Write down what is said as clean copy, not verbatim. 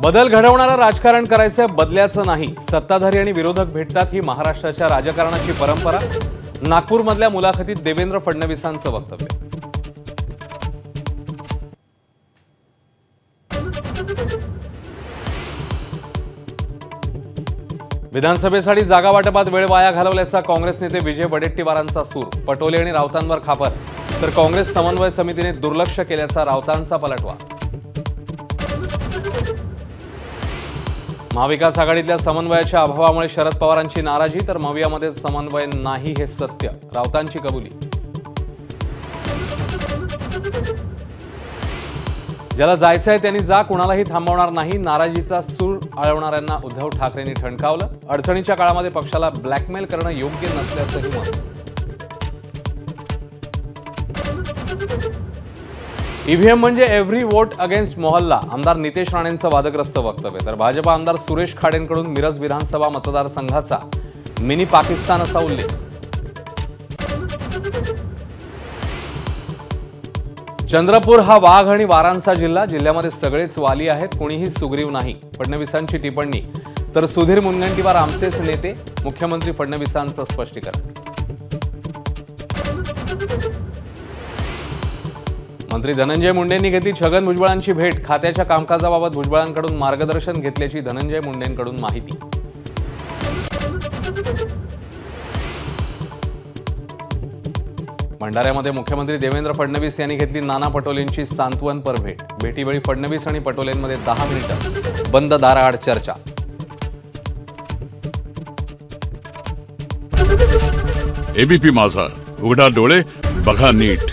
बदल घडवणारं राजकारण करायचं, बदल्याचं नाही। सत्ताधारी आणि विरोधक भेटतात ही महाराष्ट्राच्या राजकारणाची परंपरा। नागपूरमधल्या मुलाखतीत देवेंद्र फडणवीसांचं वक्तव्य। विधानसभेसाठी जागा वाटपात वेळ वाया घालवल्याचा काँग्रेस नेते विजय वडेट्टीवारांचा सूर। पटोले आणि राऊतांवर खापर, तर काँग्रेस समन्वय समितीने दुर्लक्ष केल्याचा राऊतांचा पलटवार। महाविकास आघाडीतल्या समन्वयाच्या अभावामुळे शरद पवारांची नाराजी, तर मवियामध्ये समन्वय नाही हे सत्य, राऊतांची कबुली। ज्याला जायचंय त्यांनी जा, कुणालाही थांबवणार नाही, नाराजीचा सूर आळवणाऱ्यांना उद्धव ठाकरेंनी ठणकावलं। अडचणीच्या काळामध्ये पक्षाला ब्लॅकमेल करणं योग्य नसल्याचंही मत। ईव्हीएम म्हणजे एव्हरी वोट अगेन्स्ट मोहल्ला, आमदार नितेश राणेंचं वादग्रस्त वक्तव्य। तर भाजपा आमदार सुरेश खाडेंकडून मिरज विधानसभा मतदारसंघाचा मिनी पाकिस्तान असा उल्लेख। चंद्रपूर हा वाघ आणि वारांचा जिल्हा, जिल्ह्यामध्ये सगळेच वाली आहेत, कोणीही सुग्रीव नाही, फडणवीसांची टिप्पणी। तर सुधीर मुनगंटीवार आमचेच नेते, मुख्यमंत्री फडणवीसांचं स्पष्टीकरण। मंत्री धनंजय मुंडेंनी घेतली छगन भुजबळांची भेट, खात्याच्या कामकाजाबाबत भुजबळांकडून मार्गदर्शन घेतल्याची धनंजय मुंडेंकडून माहिती। भंडाऱ्यामध्ये मुख्यमंत्री देवेंद्र फडणवीस यांनी घेतली नाना पटोलेंची सांत्वनपर भेट। भेटीवेळी फडणवीस आणि पटोलेंमध्ये 10 मिनिटं बंद दाराआड चर्चा। एबीपी माझा, उघडा डोळे बघा नीट।